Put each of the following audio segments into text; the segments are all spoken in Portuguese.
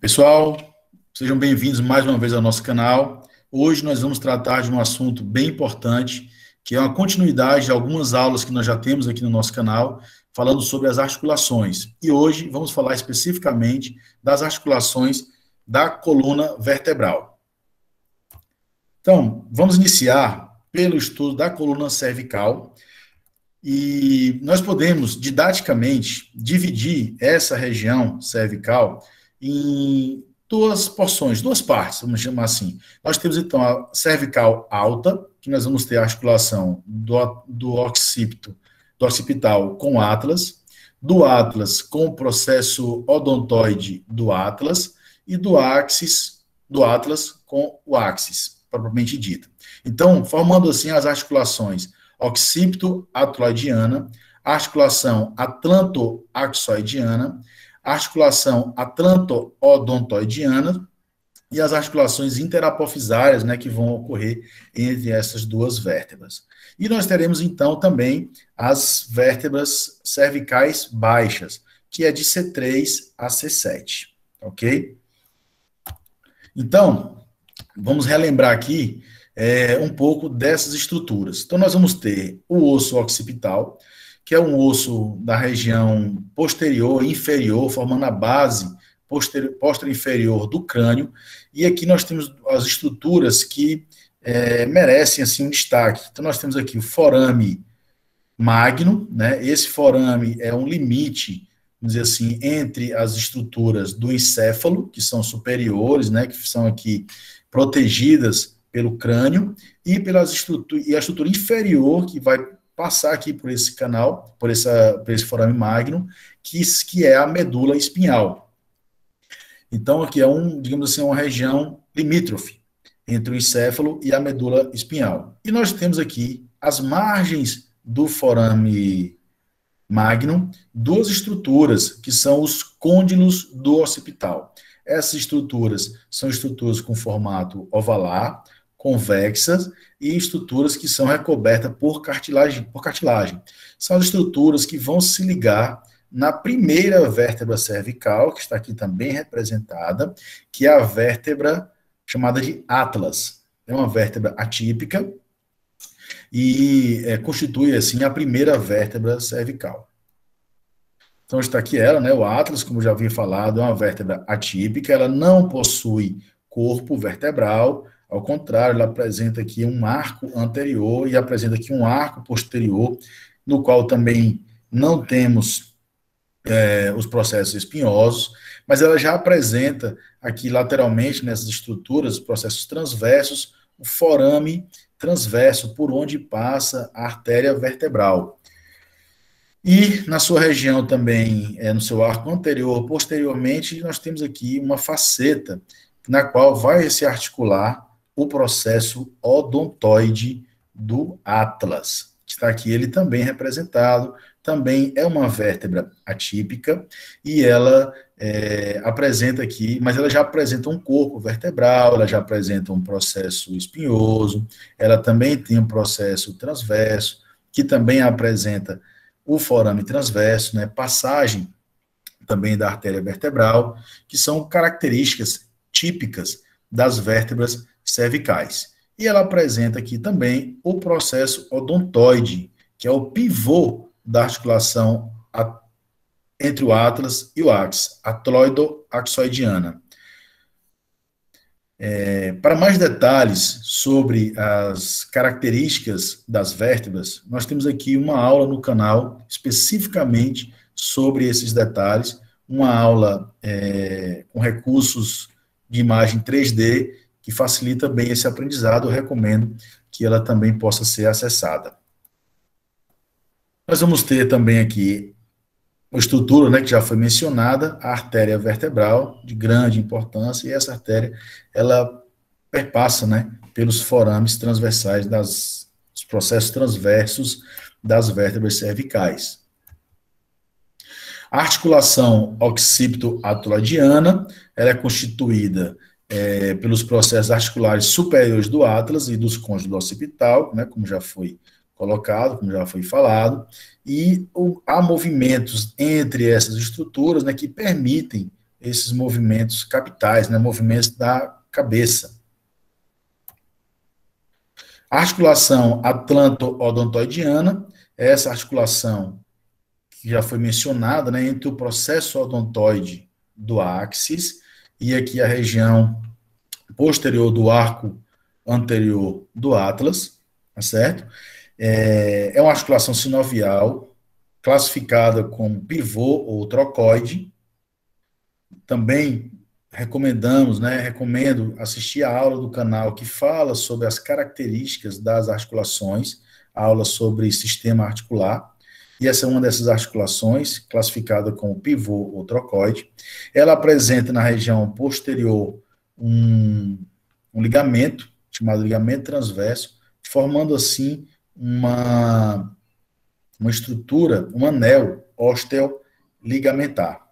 Pessoal, sejam bem-vindos mais uma vez ao nosso canal. Hoje nós vamos tratar de um assunto bem importante, que é uma continuidade de algumas aulas que nós já temos aqui no nosso canal, falando sobre as articulações. E hoje vamos falar especificamente das articulações da coluna vertebral. Então, vamos iniciar pelo estudo da coluna cervical. E nós podemos, didaticamente, dividir essa região cervical em duas porções, duas partes, vamos chamar assim. Nós temos, então, a cervical alta, que nós vamos ter a articulação do occipital com o atlas, do atlas com o processo odontoide do atlas e do atlas com o axis, propriamente dito. Então, formando assim as articulações occipito-atloidiana, articulação atlanto-axoidiana, articulação atlanto-odontoidiana e as articulações interapofisárias, né, que vão ocorrer entre essas duas vértebras. E nós teremos, então, também as vértebras cervicais baixas, que é de C3 a C7, ok? Então, vamos relembrar aqui um pouco dessas estruturas. Então, nós vamos ter o osso occipital, que é um osso da região posterior e inferior, formando a base posterior-inferior do crânio, e aqui nós temos as estruturas que merecem assim um destaque. Então, nós temos aqui o forame magno, né? Esse forame é um limite, vamos dizer assim, entre as estruturas do encéfalo, que são superiores, né, que são aqui protegidas pelo crânio, e a estrutura inferior, que vai passar aqui por esse canal, por esse forame magno, que é a medula espinhal. Então, aqui é digamos assim, uma região limítrofe entre o encéfalo e a medula espinhal. E nós temos aqui as margens do forame magno, duas estruturas, que são os côndilos do occipital. Essas estruturas são estruturas com formato ovalar, convexas, e estruturas que são recobertas por cartilagem. São as estruturas que vão se ligar na primeira vértebra cervical, que está aqui também representada, que é a vértebra chamada de atlas. É uma vértebra atípica e constitui, assim, a primeira vértebra cervical. Então, está aqui ela, né, o atlas, como já havia falado, é uma vértebra atípica, ela não possui corpo vertebral, ao contrário, ela apresenta aqui um arco anterior e apresenta aqui um arco posterior, no qual também não temos os processos espinhosos, mas ela já apresenta aqui lateralmente nessas estruturas, processos transversos, o forame transverso, por onde passa a artéria vertebral. E na sua região também, no seu arco anterior, posteriormente, nós temos aqui uma faceta, na qual vai se articular o processo odontoide do atlas, que está aqui ele também representado, também é uma vértebra atípica, e ela apresenta aqui, mas ela já apresenta um corpo vertebral, ela já apresenta um processo espinhoso, ela também tem um processo transverso, que também apresenta o forame transverso, né, passagem também da artéria vertebral, que são características típicas das vértebras cervicais. E ela apresenta aqui também o processo odontoide, que é o pivô da articulação entre o atlas e o axis, atloido-axoidiana. Para mais detalhes sobre as características das vértebras, nós temos aqui uma aula no canal especificamente sobre esses detalhes, uma aula com recursos de imagem 3D que facilita bem esse aprendizado. Eu recomendo que ela também possa ser acessada. Nós vamos ter também aqui uma estrutura, né, que já foi mencionada, a artéria vertebral, de grande importância, e essa artéria, ela perpassa, né, pelos forames transversais dos processos transversos das vértebras cervicais. A articulação occipito-atloidiana, ela é constituída pelos processos articulares superiores do atlas e dos côndilos do occipital, né, como já foi colocado, como já foi falado, e há movimentos entre essas estruturas, né, que permitem esses movimentos capitais, né, movimentos da cabeça. A articulação atlanto-odontoidiana, essa articulação que já foi mencionada, né, entre o processo odontoide do áxis e aqui a região posterior do arco anterior do atlas, tá certo? É uma articulação sinovial, classificada como pivô ou trocoide. Também recomendamos, né, recomendo assistir a aula do canal que fala sobre as características das articulações, a aula sobre sistema articular, e essa é uma dessas articulações, classificada como pivô ou trocoide. Ela apresenta na região posterior um ligamento, chamado ligamento transverso, formando assim uma estrutura, um anel osteoligamentar.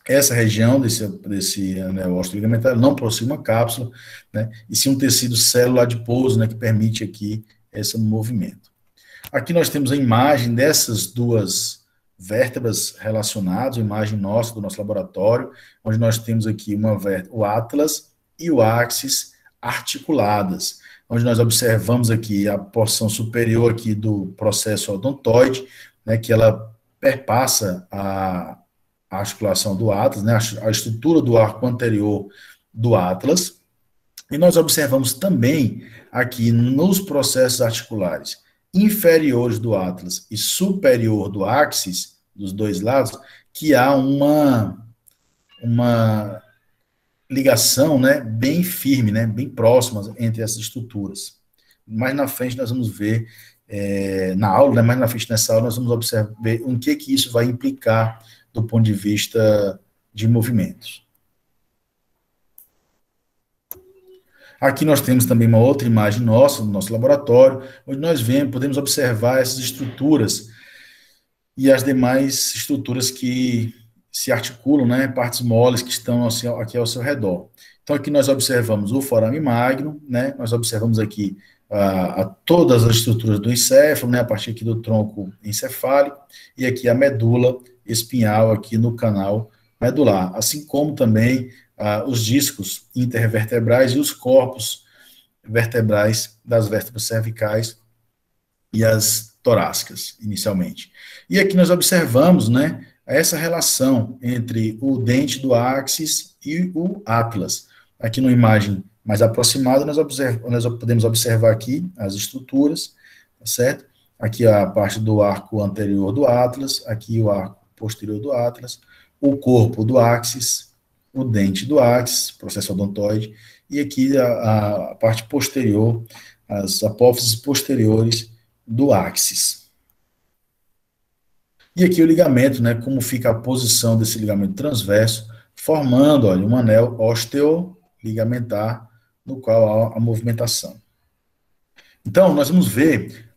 Essa região desse anel osteoligamentar não possui uma cápsula, né, e sim um tecido célula adiposo, né, que permite aqui esse movimento. Aqui nós temos a imagem dessas duas vértebras relacionadas, a imagem nossa, do nosso laboratório, onde nós temos aqui o atlas e o áxis articuladas, onde nós observamos aqui a porção superior aqui do processo odontoide, né, que ela perpassa a articulação do atlas, né, a estrutura do arco anterior do atlas, e nós observamos também aqui nos processos articulares inferiores do atlas e superior do áxis, dos dois lados, que há uma ligação, né, bem firme, né, bem próxima entre essas estruturas. Mais na frente nós vamos ver, na aula, né, mais na frente nessa aula, nós vamos observar o que isso vai implicar do ponto de vista de movimentos. Aqui nós temos também uma outra imagem nossa, do nosso laboratório, onde nós podemos observar essas estruturas e as demais estruturas que se articulam, né, partes moles que estão assim, aqui ao seu redor. Então, aqui nós observamos o forame magno, né, nós observamos aqui todas as estruturas do encéfalo, né, a partir aqui do tronco encefálico, e aqui a medula espinhal aqui no canal medular, assim como também os discos intervertebrais e os corpos vertebrais das vértebras cervicais e as torácicas, inicialmente. E aqui nós observamos, né, essa relação entre o dente do áxis e o atlas. Aqui numa imagem mais aproximada, nós podemos observar aqui as estruturas, tá certo? Aqui a parte do arco anterior do atlas, aqui o arco posterior do atlas, o corpo do áxis, o dente do áxis, processo odontoide, e aqui a parte posterior, as apófises posteriores do áxis. E aqui o ligamento, né, como fica a posição desse ligamento transverso, formando, olha, um anel osteoligamentar, no qual há a movimentação. Então, nós vamos ver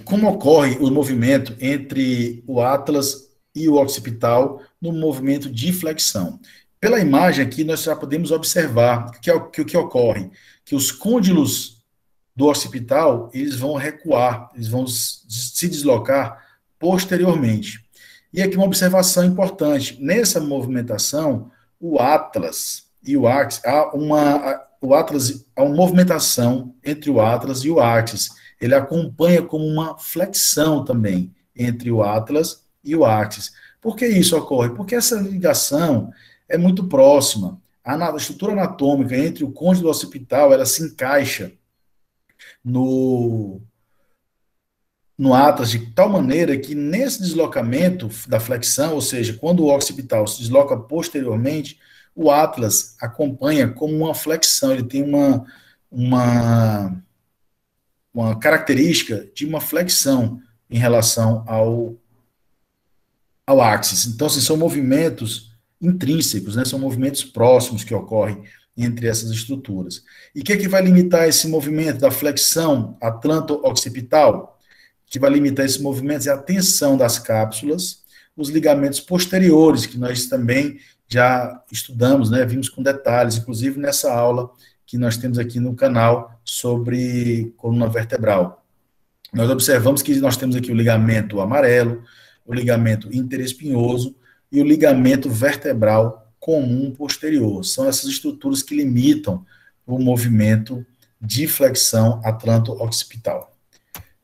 como ocorre o movimento entre o atlas e o occipital no movimento de flexão. Pela imagem aqui, nós já podemos observar que o que ocorre, que os côndilos do occipital, eles vão recuar, eles vão se deslocar posteriormente. E aqui uma observação importante, nessa movimentação, o atlas e o áxis, há uma movimentação entre o atlas e o áxis, ele acompanha como uma flexão também entre o atlas e o áxis. Por que isso ocorre? Porque essa ligação é muito próxima. A estrutura anatômica entre o côndilo occipital, ela se encaixa no atlas de tal maneira que nesse deslocamento da flexão, ou seja, quando o occipital se desloca posteriormente, o atlas acompanha como uma flexão, ele tem uma característica de uma flexão em relação ao áxis. Então, assim, são movimentos intrínsecos, né? São movimentos próximos que ocorrem entre essas estruturas. E o que vai limitar esse movimento da flexão atlanto-occipital? O que vai limitar esse movimento é a tensão das cápsulas, os ligamentos posteriores, que nós também já estudamos, né? Vimos com detalhes, inclusive nessa aula que nós temos aqui no canal sobre coluna vertebral. Nós observamos que nós temos aqui o ligamento amarelo, o ligamento interespinhoso e o ligamento vertebral comum posterior. São essas estruturas que limitam o movimento de flexão atlanto-occipital.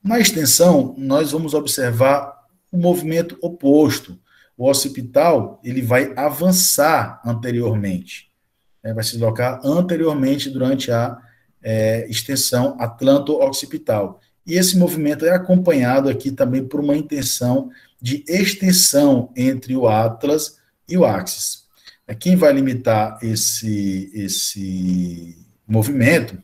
Na extensão, nós vamos observar o movimento oposto. O occipital, ele vai avançar anteriormente, né, vai se deslocar anteriormente durante a extensão atlanto-occipital. E esse movimento é acompanhado aqui também por uma intenção de extensão entre o atlas e o axis. Quem vai limitar esse movimento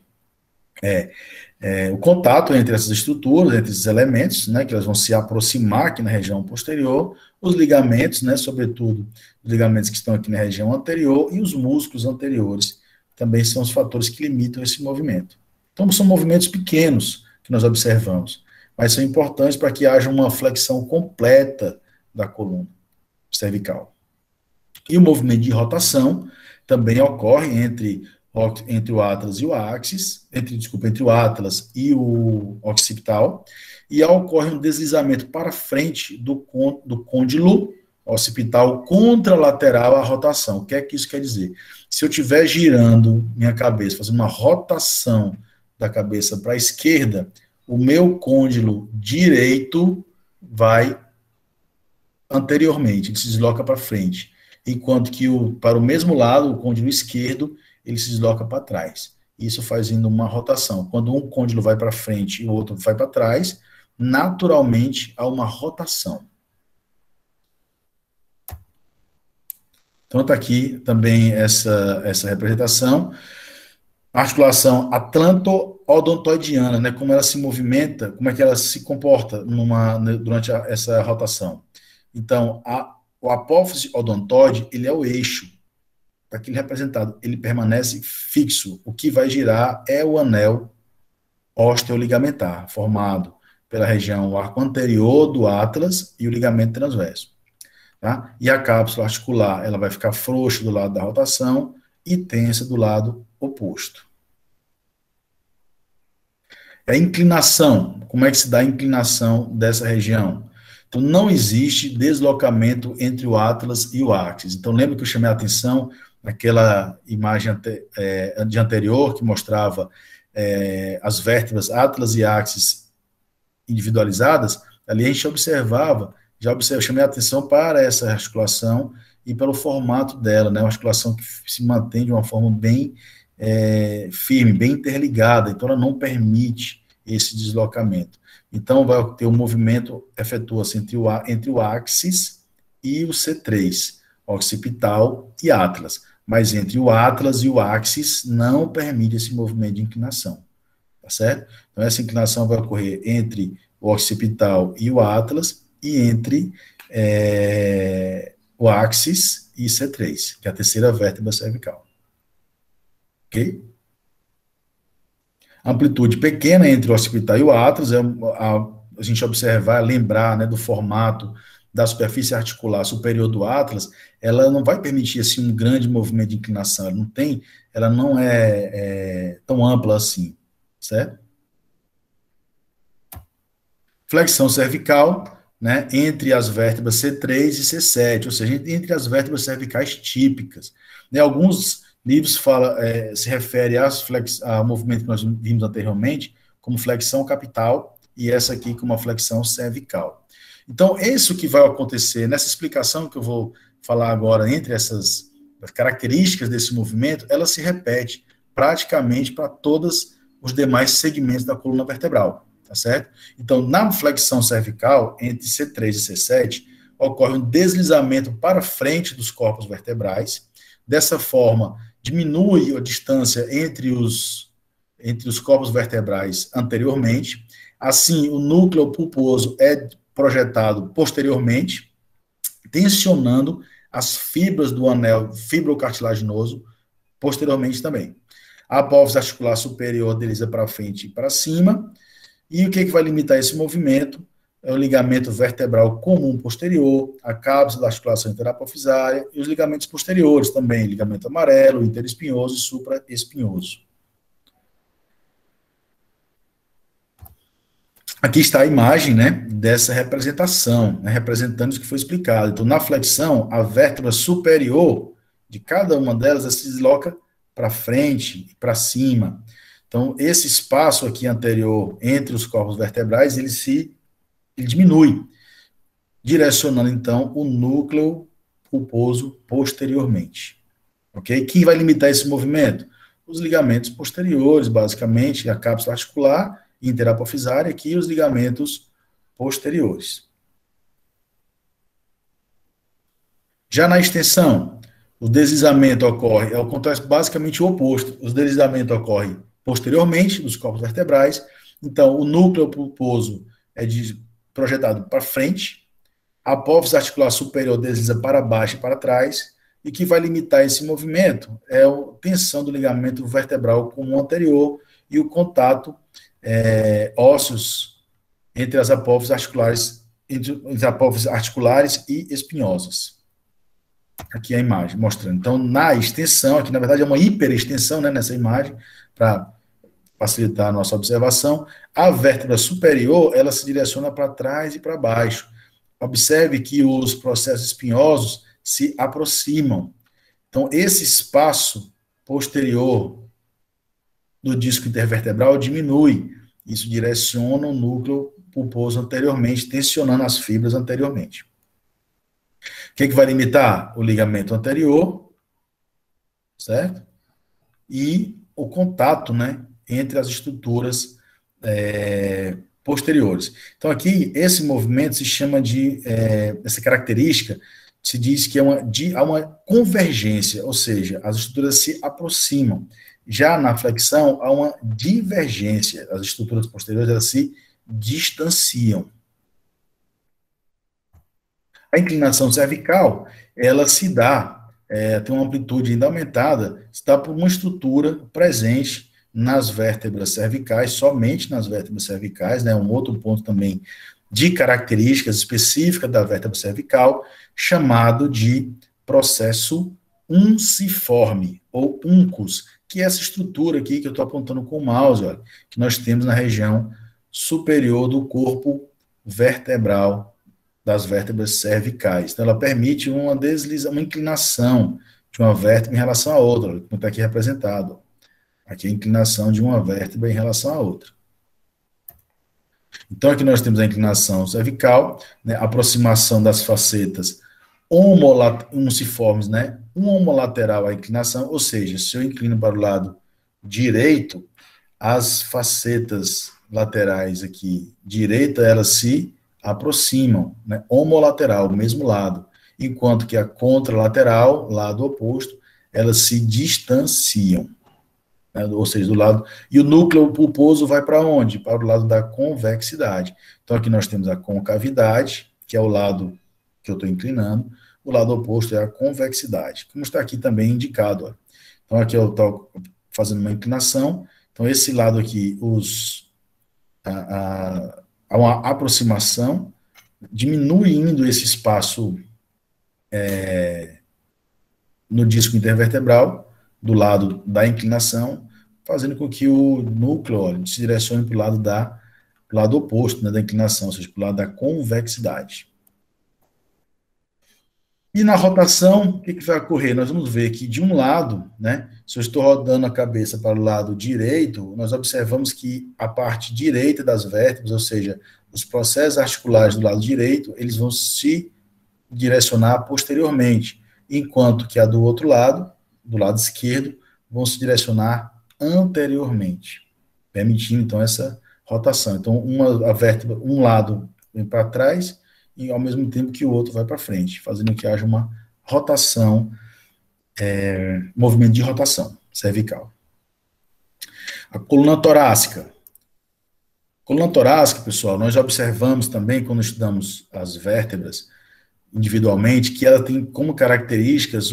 o contato entre essas estruturas, entre esses elementos, né, que elas vão se aproximar aqui na região posterior, os ligamentos, né, sobretudo os ligamentos que estão aqui na região anterior, e os músculos anteriores, também são os fatores que limitam esse movimento. Então, são movimentos pequenos que nós observamos, mas são importantes para que haja uma flexão completa da coluna cervical. E o movimento de rotação também ocorre entre o atlas e o axis, entre o atlas e o occipital, e ocorre um deslizamento para frente do côndilo occipital contralateral à rotação. O que é que isso quer dizer? Se eu estiver girando minha cabeça, fazendo uma rotação da cabeça para a esquerda, o meu côndilo direito vai anteriormente, ele se desloca para frente, enquanto que para o mesmo lado, o côndilo esquerdo, ele se desloca para trás. Isso fazendo uma rotação. Quando um côndilo vai para frente e o outro vai para trás, naturalmente há uma rotação. Então está aqui também essa representação. A articulação atlanto-odontoidiana, né, como ela se movimenta, como é que ela se comporta durante essa rotação. Então, o apófise odontoide, ele é o eixo. Está aqui representado, ele permanece fixo. O que vai girar é o anel osteoligamentar, formado pela região arco anterior do atlas e o ligamento transverso. Tá? E a cápsula articular, ela vai ficar frouxa do lado da rotação e tensa do lado oposto. A inclinação, como é que se dá a inclinação dessa região? Então, não existe deslocamento entre o atlas e o axis. Então, lembra que eu chamei a atenção naquela imagem de anterior, que mostrava as vértebras atlas e axis individualizadas? Ali a gente observava, eu chamei a atenção para essa articulação e pelo formato dela, né? Uma articulação que se mantém de uma forma bem firme, bem interligada, então ela não permite esse deslocamento. Então, vai ter um movimento, efetua-se entre o axis e o C3, occipital e atlas. Mas entre o atlas e o axis não permite esse movimento de inclinação. Tá certo? Então, essa inclinação vai ocorrer entre o occipital e o atlas e entre o axis e C3, que é a terceira vértebra cervical. Ok? Amplitude pequena entre o occipital e o atlas, a gente observar, lembrar, né, do formato da superfície articular superior do atlas, ela não vai permitir assim, um grande movimento de inclinação, ela não é tão ampla assim, certo? Flexão cervical, né, entre as vértebras C3 e C7, ou seja, entre as vértebras cervicais típicas. Né, alguns livros se refere ao movimento que nós vimos anteriormente como flexão capital e essa aqui como uma flexão cervical. Então, isso que vai acontecer nessa explicação que eu vou falar agora entre essas características desse movimento, ela se repete praticamente para todos os demais segmentos da coluna vertebral, tá certo? Então, na flexão cervical, entre C3 e C7, ocorre um deslizamento para frente dos corpos vertebrais. Dessa forma, diminui a distância entre os corpos vertebrais anteriormente. Assim, o núcleo pulposo é projetado posteriormente, tensionando as fibras do anel fibrocartilaginoso posteriormente também. A apófise articular superior desliza para frente e para cima. E o que vai limitar esse movimento? É o ligamento vertebral comum posterior, a cápsula da articulação interapofisária e os ligamentos posteriores também, ligamento amarelo, interespinhoso e supraespinhoso. Aqui está a imagem, né, dessa representação, né, representando isso que foi explicado. Então, na flexão, a vértebra superior de cada uma delas, ela se desloca para frente e para cima. Então, esse espaço aqui anterior entre os corpos vertebrais, ele diminui, direcionando, então, o núcleo pulposo posteriormente. Ok? Quem vai limitar esse movimento? Os ligamentos posteriores, basicamente, a cápsula articular interapofisária, aqui, e os ligamentos posteriores. Já na extensão, o deslizamento ocorre, acontece basicamente o oposto. O deslizamento ocorre posteriormente dos corpos vertebrais, então o núcleo pulposo é projetado para frente, a apófise articular superior desliza para baixo e para trás, e que vai limitar esse movimento é a tensão do ligamento vertebral comum anterior e o contato ósseos entre as apófises articulares, entre apófises articulares e espinhosas. Aqui a imagem mostrando. Então, na extensão, aqui na verdade é uma hiperextensão, né, nessa imagem, para facilitar a nossa observação, a vértebra superior, ela se direciona para trás e para baixo. Observe que os processos espinhosos se aproximam. Então, esse espaço posterior do disco intervertebral diminui. Isso direciona o núcleo pulposo anteriormente, tensionando as fibras anteriormente. O que vai limitar? O ligamento anterior, certo? E o contato, né, entre as estruturas posteriores. Então, aqui, esse movimento se chama de, essa característica, se diz que há uma convergência, ou seja, as estruturas se aproximam. Já na flexão, há uma divergência, as estruturas posteriores, elas se distanciam. A inclinação cervical, ela se dá, tem uma amplitude ainda aumentada, se dá por uma estrutura presente nas vértebras cervicais, somente nas vértebras cervicais, né, um outro ponto também de características específicas da vértebra cervical, chamado de processo unciforme, ou uncus, que é essa estrutura aqui que eu estou apontando com o mouse, olha, que nós temos na região superior do corpo vertebral das vértebras cervicais. Então, ela permite uma inclinação de uma vértebra em relação à outra, como está aqui representado. Aqui é a inclinação de uma vértebra em relação à outra. Então, aqui nós temos a inclinação cervical, né, a aproximação das facetas unciformes, né, uma homolateral à inclinação, ou seja, se eu inclino para o lado direito, as facetas laterais aqui, direita, elas se aproximam, né, homolateral, mesmo lado, enquanto que a contralateral, lado oposto, elas se distanciam, né, ou seja, do lado, e o núcleo pulposo vai para onde? Para o lado da convexidade. Então, aqui nós temos a concavidade, que é o lado que eu estou inclinando, o lado oposto é a convexidade, como está aqui também indicado. Ó. Então, aqui eu estou fazendo uma inclinação, então esse lado aqui, há uma aproximação, diminuindo esse espaço no disco intervertebral, do lado da inclinação, fazendo com que o núcleo se direcione para o lado oposto, né, da inclinação, ou seja, para o lado da convexidade. E na rotação, o que vai ocorrer? Nós vamos ver que, de um lado, né, se eu estou rodando a cabeça para o lado direito, nós observamos que a parte direita das vértebras, ou seja, os processos articulares do lado direito, eles vão se direcionar posteriormente, enquanto que a do outro lado, do lado esquerdo, vão se direcionar anteriormente, permitindo, então, essa rotação. Então, a vértebra, um lado vem para trás, e ao mesmo tempo que o outro vai para frente, fazendo que haja uma rotação, movimento de rotação cervical. A coluna torácica. Coluna torácica, pessoal, nós observamos também, quando estudamos as vértebras individualmente, que ela tem como características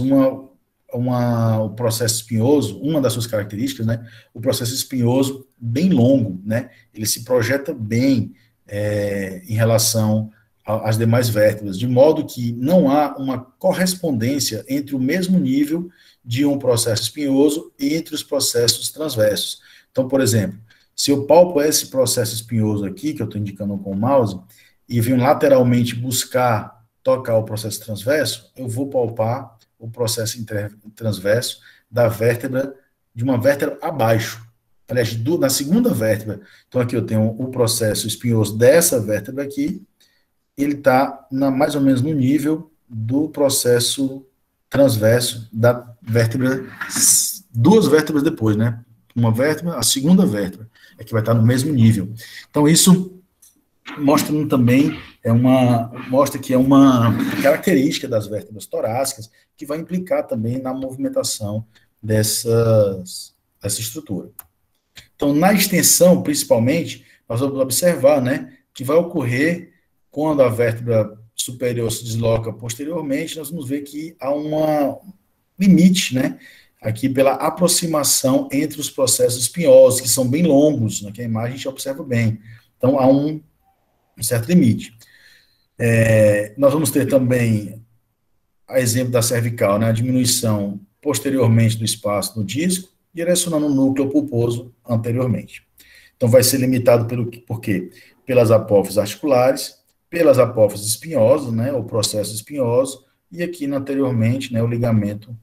o processo espinhoso, uma das suas características, né, o processo espinhoso bem longo, né, ele se projeta bem em relação às demais vértebras, de modo que não há uma correspondência entre o mesmo nível de um processo espinhoso e entre os processos transversos. Então, por exemplo, se eu palpo esse processo espinhoso aqui, que eu estou indicando com o mouse, e venho lateralmente buscar tocar o processo transverso, eu vou palpar o processo transverso da vértebra, de uma vértebra abaixo. Aliás, na segunda vértebra. Então, aqui eu tenho o processo espinhoso dessa vértebra aqui, ele está mais ou menos no nível do processo transverso da vértebra, duas vértebras depois, né? Uma vértebra, a segunda vértebra, é que vai estar no mesmo nível. Então, isso mostra também, mostra que é uma característica das vértebras torácicas que vai implicar também na movimentação dessa estrutura. Então, na extensão, principalmente, nós vamos observar, né, que vai ocorrer quando a vértebra superior se desloca posteriormente, nós vamos ver que há um limite, né, aqui pela aproximação entre os processos espinhosos, que são bem longos, né, que a imagem a gente observa bem. Então, há um certo limite. Nós vamos ter também, a exemplo da cervical, né, a diminuição posteriormente do espaço no disco, direcionando o núcleo pulposo anteriormente. Então, vai ser limitado por quê? Pelas apófises articulares, pelas apófises espinhosas, né, o processo espinhoso, e aqui anteriormente, né, o ligamento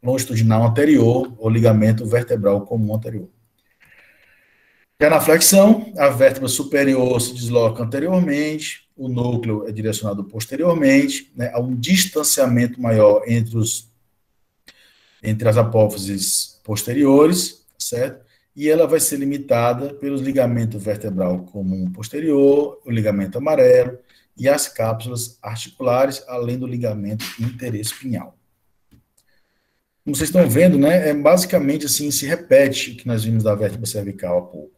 longitudinal anterior, ou ligamento vertebral comum anterior. Já na flexão, a vértebra superior se desloca anteriormente, o núcleo é direcionado posteriormente, né, há um distanciamento maior entre as apófises posteriores, certo? E ela vai ser limitada pelos ligamentos vertebral comum posterior, o ligamento amarelo e as cápsulas articulares, além do ligamento interespinhal. Como vocês estão vendo, né, basicamente assim, se repete o que nós vimos da vértebra cervical há pouco.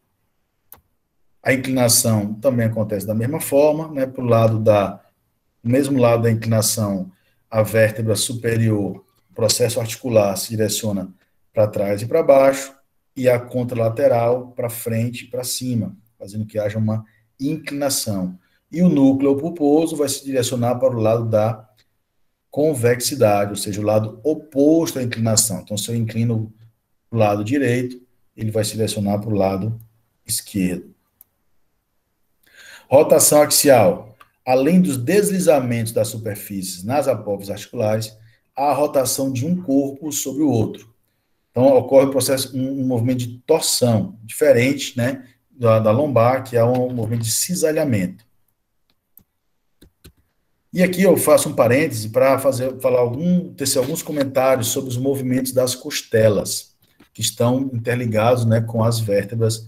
A inclinação também acontece da mesma forma, né, para o mesmo lado da inclinação, a vértebra superior, o processo articular se direciona para trás e para baixo, e a contralateral para frente e para cima, fazendo que haja uma inclinação. E o núcleo pulposo vai se direcionar para o lado da convexidade, ou seja, o lado oposto à inclinação. Então, se eu inclino para o lado direito, ele vai se direcionar para o lado esquerdo. Rotação axial. Além dos deslizamentos das superfícies nas apófises articulares, há a rotação de um corpo sobre o outro. Então, ocorre um movimento de torção, diferente, né, da lombar, que é um movimento de cisalhamento. E aqui eu faço um parêntese para tecer alguns comentários sobre os movimentos das costelas, que estão interligados, né, com as vértebras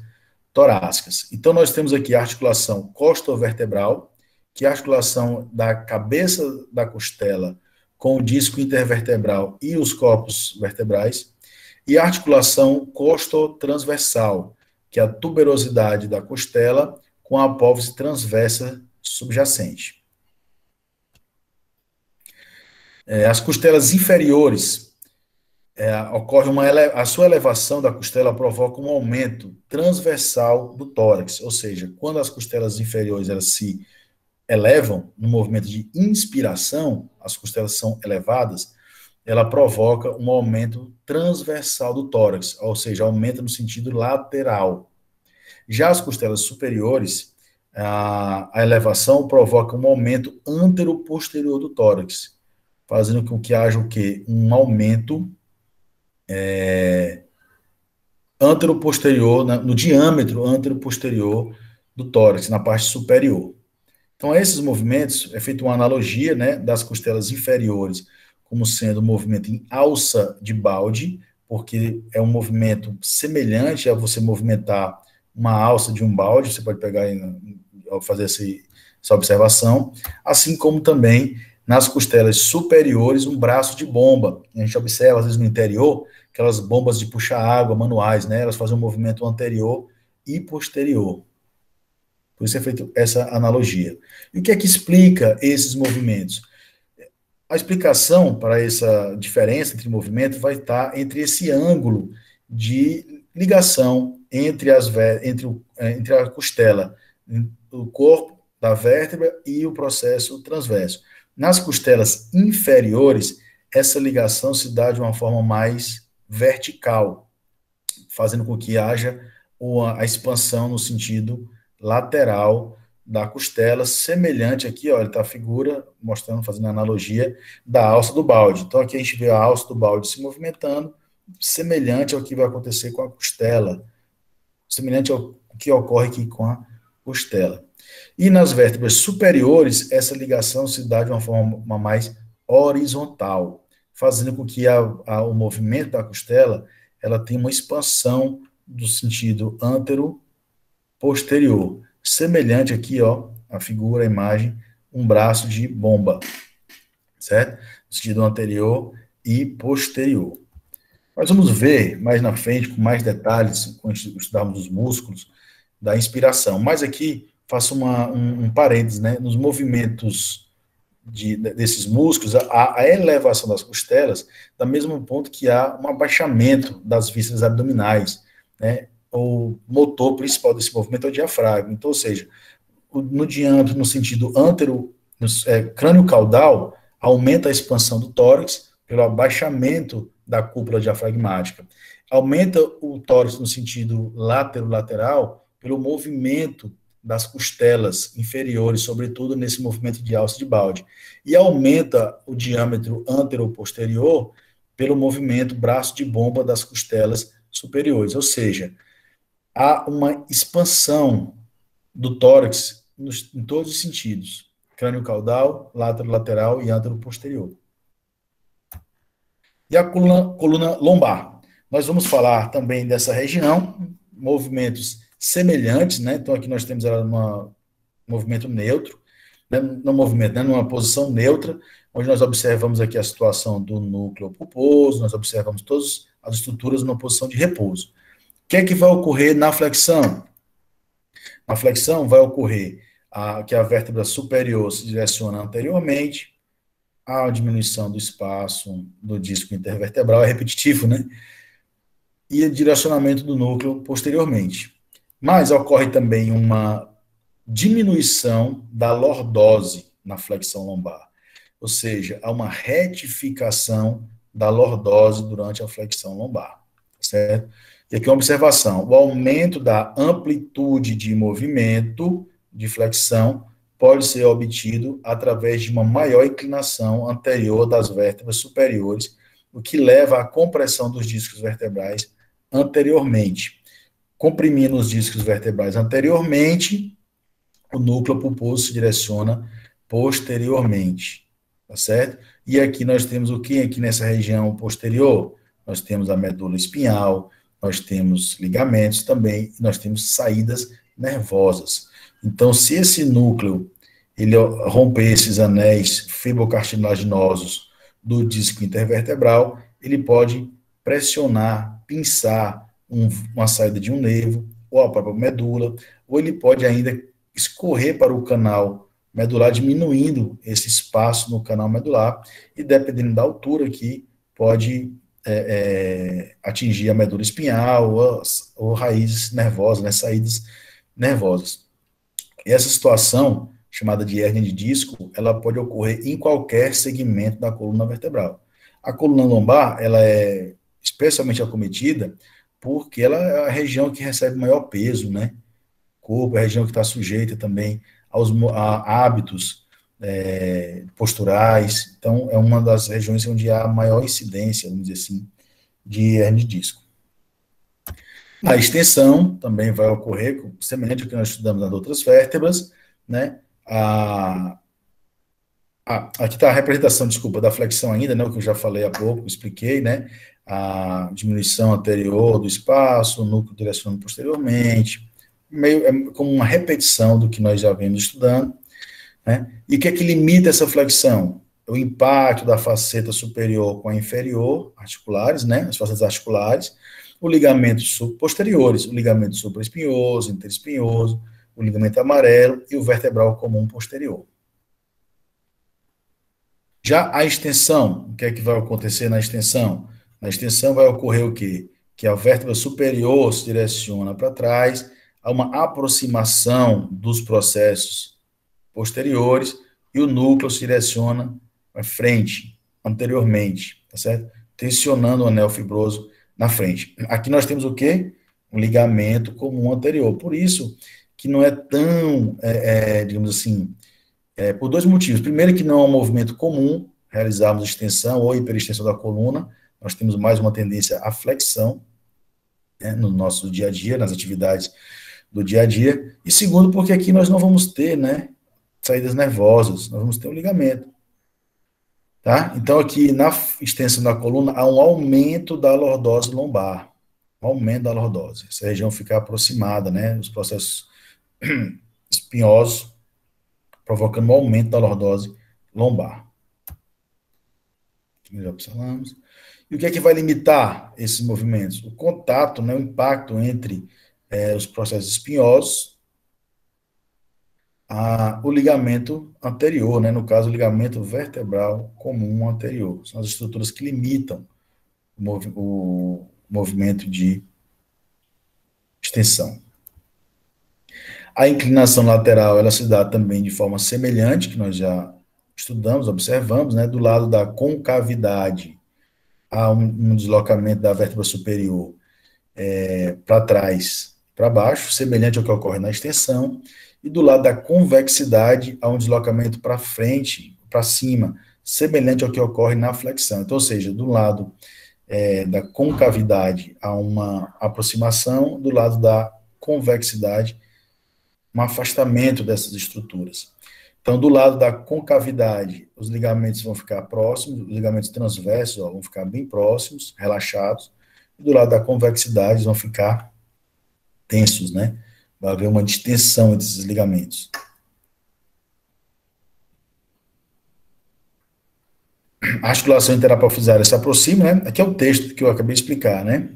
torácicas. Então, nós temos aqui a articulação costovertebral, que é a articulação da cabeça da costela com o disco intervertebral e os corpos vertebrais, e a articulação costotransversal, que é a tuberosidade da costela com a apófise transversa subjacente. As costelas inferiores, ocorre a sua elevação da costela provoca um aumento transversal do tórax, ou seja, quando as costelas inferiores elas se elevam no movimento de inspiração, as costelas são elevadas, ela provoca um aumento transversal do tórax, ou seja, aumenta no sentido lateral. Já as costelas superiores, a elevação provoca um aumento antero-posterior do tórax, fazendo com que haja o quê? Um aumento antero-posterior, no diâmetro antero-posterior do tórax, na parte superior. Então, a esses movimentos é feita uma analogia, né, das costelas inferiores como sendo um movimento em alça de balde, porque é um movimento semelhante a você movimentar uma alça de um balde, você pode pegar ao fazer essa observação, assim como também nas costelas superiores um braço de bomba. A gente observa, às vezes, no interior, aquelas bombas de puxar água manuais, né, elas fazem um movimento anterior e posterior. Por isso é feita essa analogia. E o que é que explica esses movimentos? A explicação para essa diferença entre movimento vai estar entre esse ângulo de ligação entre a costela, o corpo da vértebra e o processo transverso. Nas costelas inferiores, essa ligação se dá de uma forma mais vertical, fazendo com que haja a expansão no sentido lateral da costela, semelhante aqui, ó, ele está a figura mostrando, fazendo a analogia da alça do balde. Então, aqui a gente vê a alça do balde se movimentando, semelhante ao que vai acontecer com a costela, semelhante ao que ocorre aqui com a costela. E nas vértebras superiores, essa ligação se dá de uma forma mais horizontal, fazendo com que o movimento da costela ela tenha uma expansão do sentido antero-posterior, semelhante aqui, ó, a figura, a imagem, um braço de bomba, certo? No sentido anterior e posterior. Nós vamos ver mais na frente, com mais detalhes, quando estudarmos os músculos, da inspiração. Mas aqui, faço um parênteses, né? Nos movimentos desses músculos, a elevação das costelas, da mesmo ponto que há um abaixamento das vísceras abdominais, né? O motor principal desse movimento é o diafragma. Então, ou seja, no diâmetro, no sentido antero, crânio caudal, aumenta a expansão do tórax pelo abaixamento da cúpula diafragmática. Aumenta o tórax no sentido lateral pelo movimento das costelas inferiores, sobretudo nesse movimento de alça de balde. E aumenta o diâmetro antero-posterior pelo movimento braço de bomba das costelas superiores. Ou seja, há uma expansão do tórax em todos os sentidos. Crânio caudal, lateral e antero-posterior. E a coluna lombar. Nós vamos falar também dessa região, movimentos semelhantes, né? Então, aqui nós temos ela num movimento neutro, né? No movimento, né? Numa posição neutra, onde nós observamos aqui a situação do núcleo pulposo, nós observamos todas as estruturas numa posição de repouso. O que é que vai ocorrer na flexão? Na flexão vai ocorrer que a vértebra superior se direciona anteriormente, a diminuição do espaço do disco intervertebral, é repetitivo, né? E o direcionamento do núcleo posteriormente. Mas ocorre também uma diminuição da lordose na flexão lombar. Ou seja, há uma retificação da lordose durante a flexão lombar. Certo? E aqui uma observação: o aumento da amplitude de movimento de flexão pode ser obtido através de uma maior inclinação anterior das vértebras superiores, o que leva à compressão dos discos vertebrais anteriormente. Comprimindo os discos vertebrais anteriormente, o núcleo pulposo se direciona posteriormente, tá certo? E aqui nós temos o que aqui nessa região posterior? Nós temos a medula espinhal, nós temos ligamentos também, e nós temos saídas nervosas. Então, se esse núcleo ele romper esses anéis fibrocartilaginosos do disco intervertebral, ele pode pressionar, pinçar uma saída de um nervo, ou a própria medula, ou ele pode ainda escorrer para o canal medular, diminuindo esse espaço no canal medular, e dependendo da altura aqui, pode atingir a medula espinhal ou raízes nervosas, né, saídas nervosas. E essa situação, chamada de hérnia de disco, ela pode ocorrer em qualquer segmento da coluna vertebral. A coluna lombar, ela é especialmente acometida porque ela é a região que recebe maior peso, né? Corpo, é a região que está sujeita também a hábitos posturais. Então, é uma das regiões onde há maior incidência, vamos dizer assim, de hérnia de disco. A extensão também vai ocorrer, semelhante ao que nós estudamos nas outras vértebras, né? Aqui está a representação, desculpa, da flexão ainda, né? O que eu já falei há pouco, expliquei, né? A diminuição anterior do espaço, o núcleo direcionando posteriormente, meio como uma repetição do que nós já vemos estudando, né? E o que é que limita essa flexão? O impacto da faceta superior com a inferior, articulares, né? As facetas articulares, o ligamento posteriores, o ligamento supraespinhoso, interespinhoso, o ligamento amarelo e o vertebral comum posterior. Já a extensão, o que é que vai acontecer na extensão? Na extensão vai ocorrer o quê? Que a vértebra superior se direciona para trás, há uma aproximação dos processos posteriores e o núcleo se direciona para frente, anteriormente, tá certo? Tensionando o anel fibroso na frente. Aqui nós temos o quê? Um ligamento comum anterior. Por isso, que não é tão, digamos assim, por dois motivos. Primeiro, que não é um movimento comum realizarmos extensão ou hiperextensão da coluna, nós temos mais uma tendência à flexão, né, no nosso dia a dia, nas atividades do dia a dia. E segundo, porque aqui nós não vamos ter, né, saídas nervosas, nós vamos ter um ligamento. Tá? Então, aqui na extensão da coluna, há um aumento da lordose lombar. Um aumento da lordose. Essa região fica aproximada, né? Os processos espinhosos, provocando um aumento da lordose lombar. Já observamos. E o que é que vai limitar esses movimentos? O contato, né, o impacto entre os processos espinhosos, o ligamento anterior, né, no caso, o ligamento vertebral comum anterior. São as estruturas que limitam o movimento de extensão. A inclinação lateral, ela se dá também de forma semelhante, que nós já estudamos, observamos, né, do lado da concavidade, há um deslocamento da vértebra superior para trás, para baixo, semelhante ao que ocorre na extensão, e do lado da convexidade, há um deslocamento para frente, para cima, semelhante ao que ocorre na flexão. Então, ou seja, do lado da concavidade há uma aproximação, do lado da convexidade, um afastamento dessas estruturas. Então, do lado da concavidade, os ligamentos vão ficar próximos, os ligamentos transversos vão ficar bem próximos, relaxados, e do lado da convexidade vão ficar tensos, né? Vai haver uma distensão entre esses ligamentos. A articulação interapofisária se aproxima, né? Aqui é o texto que eu acabei de explicar, né?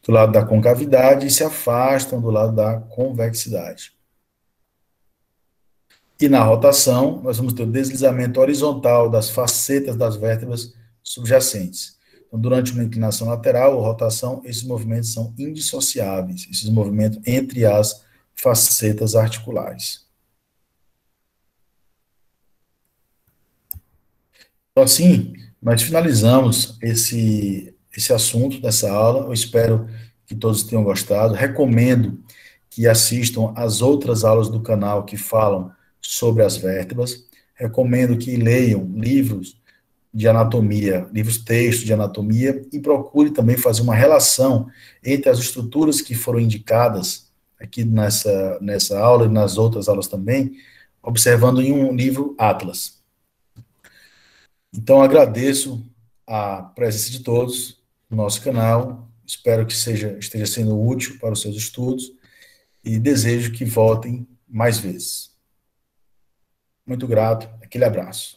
Do lado da concavidade e se afastam do lado da convexidade. E na rotação, nós vamos ter o deslizamento horizontal das facetas das vértebras subjacentes. Então, durante uma inclinação lateral ou rotação, esses movimentos são indissociáveis, esses movimentos entre as facetas articulares. Então, assim, nós finalizamos esse assunto dessa aula. Eu espero que todos tenham gostado. Recomendo que assistam as outras aulas do canal que falam sobre as vértebras. Recomendo que leiam livros de anatomia, livros textos de anatomia, e procure também fazer uma relação entre as estruturas que foram indicadas aqui nessa aula e nas outras aulas também, observando em um livro Atlas. Então, agradeço a presença de todos no nosso canal, espero que esteja sendo útil para os seus estudos e desejo que voltem mais vezes. Muito grato, aquele abraço.